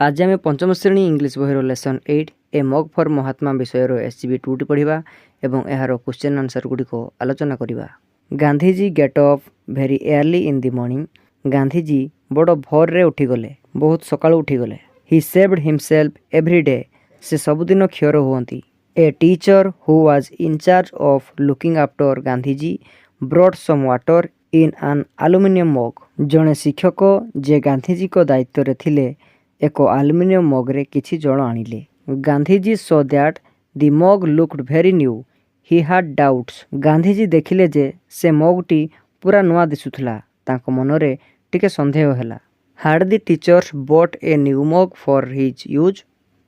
आज आम पंचम श्रेणी इंग्लीश बहिर lesson 8 a mug for Mahatma विषयर एसजीबी 2 पढ़ा और यार क्वेश्चन आंसर गुड़िक आलोचना करवा। Gandhiji get up very early in the morning. Gandhiji बड़ भोर रे उठीगले, बहुत सकाळु उठीगले। He shaved himself every day, से सबुदिन क्षीर हुअंती। A teacher who was in charge of looking after Gandhiji brought some water in an aluminium mug. जड़े शिक्षक जे गांधीजी को दायित्व रे थिले एक आलुमिनियम मग्रे किछि जल आनिले। Gandhiji saw that the mug looked very new, he had doubts. Gandhiji देखिले जे से मगटी पूरा नुआ दिसुथला, तांको मनरे टिके संदेह हैला। Had the teachers bought a new mug for his use.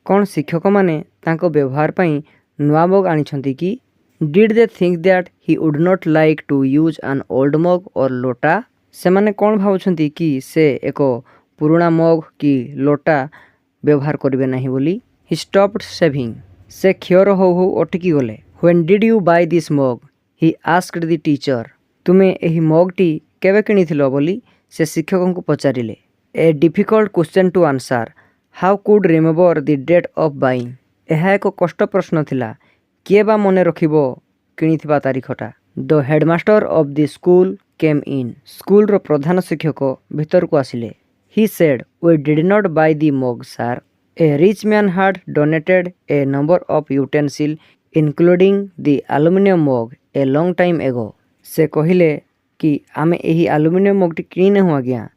कौन शिक्षक माने तांको व्यवहार पई नुआ मग आनिछंती कि? Did they think that he would not like to use an old mug or lota. से माने कौन भावछंती कि से एक पुराना मग कि लोटा व्यवहार करिवे नाही बोली। ही स्टॉप्ड सेविंग, से क्षीर हो अटकी गले। When did you buy this mug, he asked the teacher. तुमे एही मगटी केबे किनिथिलो बोली से शिक्षक को पचारिले। A difficult question to answer, how could remember the date of buying. यह एक कष्ट प्रश्न थिला, किए बा मने रखिबो किनिथिबा तारीखटा। The headmaster of the school came in. School रो प्रधान शिक्षक भीतर को आसिले। He said, we did not buy the mug, sir. A rich man had donated a number of utensils, including the aluminium mug, a long time ago. से कहिले कि आमे एही आलुमिनियम मगटी किने हो आज्ञा।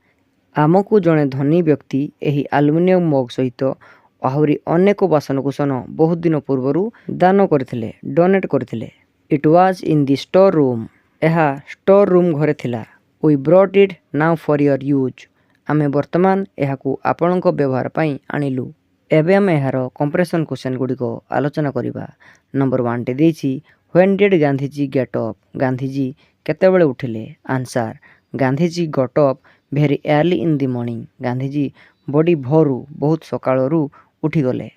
आमको जड़े धनी व्यक्ति एही आलुमिनियम मग सहित आहुरी अनेक बासनकुसन बहुत दिन पूर्व दान करथिले, डोनेट करथिले। It was in the store room. एहा स्टोर रूम घरे थिला। We brought it now for your use. आमे वर्तमान एहाकू आपणक व्यवहार पाई आनिलु। एबे आमे एहार कंप्रेशन क्वेश्चन गुडी को आलोचना करिबा। नंबर 1 टे देछि, when did Gandhiji get up. Gandhiji केतेबेले उठिले। Answer, Gandhiji got up very early in the morning. Gandhiji बड़ी भोरु बहुत सकाळरू उठी गले।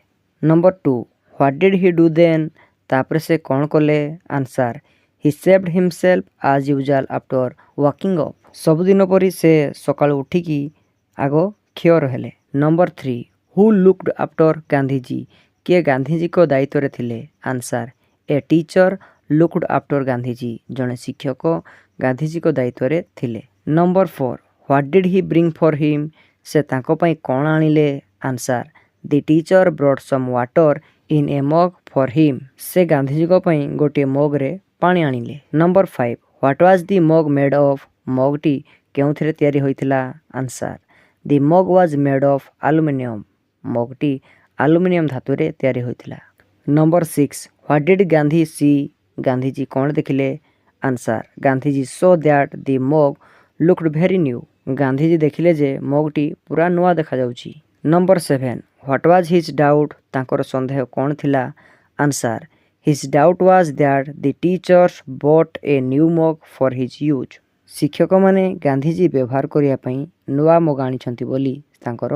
Number 2, what did he do then. तापरे से कोन कले। Answer, he shaved himself as usual after walking up. सबुदिन परी से सकाळु उठिकी आगो क्षीर हेले। Number 3, who looked after Gandhiji. किए गांधीजी को दायित्व रे थिले। Answer, a teacher looked after Gandhiji. जड़े शिक्षक गांधीजी को दायित्व रे थिले। Number 4, what did he bring for him. से तांको पई कोन आनिले। Answer, the teacher brought some water in a mug for him. से गांधीजी को पई गोटे मग रे पानी आनिले। Number 5, what was the mug made of. मगटी केउथिरे तयारी होइथिला। Answer, the mug was made of aluminium. मगटी एल्युमिनियम धातु रे तयारी होइथिला। Number 6, what did Gandhi see. Gandhiji कोन देखिले। Answer, Gandhiji saw that the mug looked very new. Gandhiji देखिले जे मगटी पूरा नुआ देखा जाउची। Number 7, what was his doubt. तांकर संदेह कोन थिला। Answer, his doubt was that the teachers bought a new mug for his use. शिक्षक माने गांधीजी व्यवहार करिया पई नुआ मग आनिछंती बोली तांकर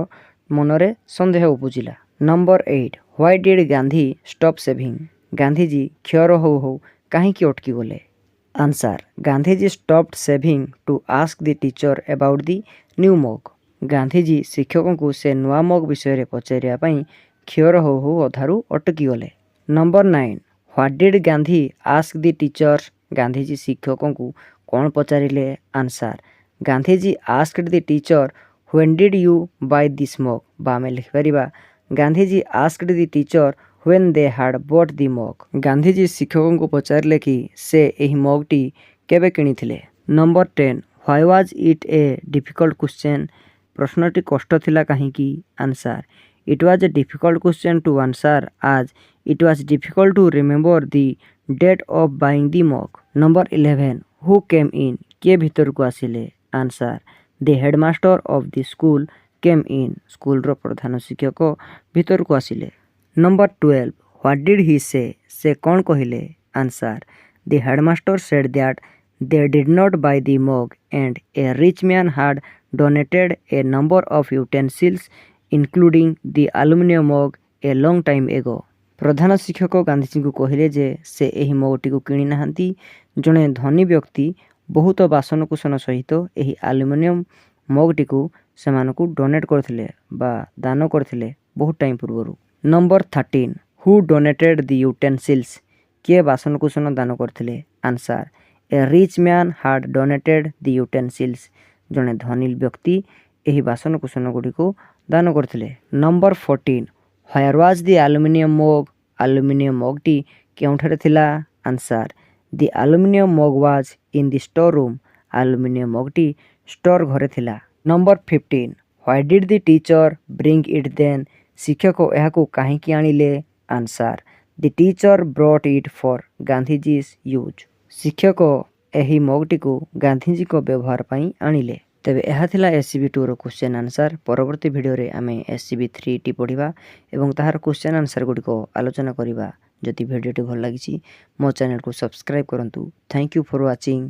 मनरे संदेह उपजिला। Number 8, why did Gandhi stop shaving. Gandhiji क्षीर हो काहे कि अटकी गले। Answer, Gandhiji stopped shaving to ask the teacher about the new mug. Gandhiji शिक्षक को से नुआ मग विषय रे पचारिया पई क्षीर हो अधारू अटकी गले। Number 9, what did Gandhi ask the teachers. Gandhiji शिक्षक को कौन पचारिले। Answer, Gandhiji asked the teacher when did you buy this mug. बामे लिखिपारिबा, Gandhiji asked the teacher when they had bought the mug. Gandhiji शिक्षक को पचारिले कि से एही मगटी केबे किनिथिले। Number 10, why was it a difficult question. प्रश्नटी कष्ट थिला काहेकि। Answer, it was a difficult question to answer आज it was difficult to remember the date of buying the mug. Number 11, who came in. किए भीतर को आसिले। Answer, the headmaster of the school came in. School रो प्रधान शिक्षक भीतर को आसिले। Number 12, what did he say. से कौन कहिले। Answer, the headmaster said that they did not buy the mug and a rich man had donated a number of utensils including the aluminium mug a long time एगो। प्रधान शिक्षक गांधीजी को कहिले जे से एही मगटी को किणी नाहांती। जड़े धनी व्यक्ति बहुत बासनकुसन सहित एही एल्युमिनियम ମଗ୍ଟିକୁ ସେମାନଙ୍କୁ ଡୋନେଟ୍ କରିଥିଲେ ବା ଦାନ କରିଥିଲେ ବହୁତ ଟାଇମ୍ ପୂର୍ବରୁ। ନମ୍ବର 13 ହୁ ଡୋନେଟେଡ୍ ଦି ୟୁଟେନ୍ସିଲ୍ସ କିଏ ବାସନକୁସନ ଦାନ କରିଥିଲେ? ଆନ୍ସାର ଏ ରିଚ୍ ମ୍ୟାନ୍ ହାଡ୍ ଡୋନେଟେଡ୍ ଦି ୟୁଟେନ୍ସିଲ୍ସ ଜଣେ ଧନୀ ବ୍ୟକ୍ତି ଏହି ବାସନକୁସନ ଗୁଡ଼ିକୁ ଦାନ କରିଥିଲେ। Number 14 where was the aluminium mug aluminium ମଗ୍ଟି କେଉଁଠାରେ ଥିଲା? Answer the aluminium mug was in the store room aluminium ମଗ୍ଟି ଷ୍ଟୋର୍ ଘରେ ଥିଲା। Number 15 why did the teacher bring it then ଶିକ୍ଷକ ଏହାକୁ କାହିଁକି ଆଣିଲେ? Answer the teacher brought it for ଗାନ୍ଧିଜି's ୟୁଜ୍ ଶିକ୍ଷକ ଏହି ମଗ୍ଟିକୁ ଗାନ୍ଧିଜୀଙ୍କ ବ୍ୟବହାର ପାଇଁ ଆଣିଲେ। ତେବେ ଏହା ଥିଲା SCB2ର କ୍ୱେଶ୍ଚନ୍ ଆନ୍ସାର। ପରବର୍ତ୍ତୀ ଭିଡ଼ିଓରେ ଆମେ SCB3ଟି ପଢ଼ିବା ଏବଂ ତାହାର କ୍ୱେଶ୍ଚନ୍ ଆନ୍ସାର ଗୁଡ଼ିକ ଆଲୋଚନା କରିବା। ଯଦି ଭିଡ଼ିଓଟି ଭଲ ଲାଗିଛି ମୋ ଚ୍ୟାନେଲକୁ ସବସ୍କ୍ରାଇବ୍ କରନ୍ତୁ। Thank you for watching.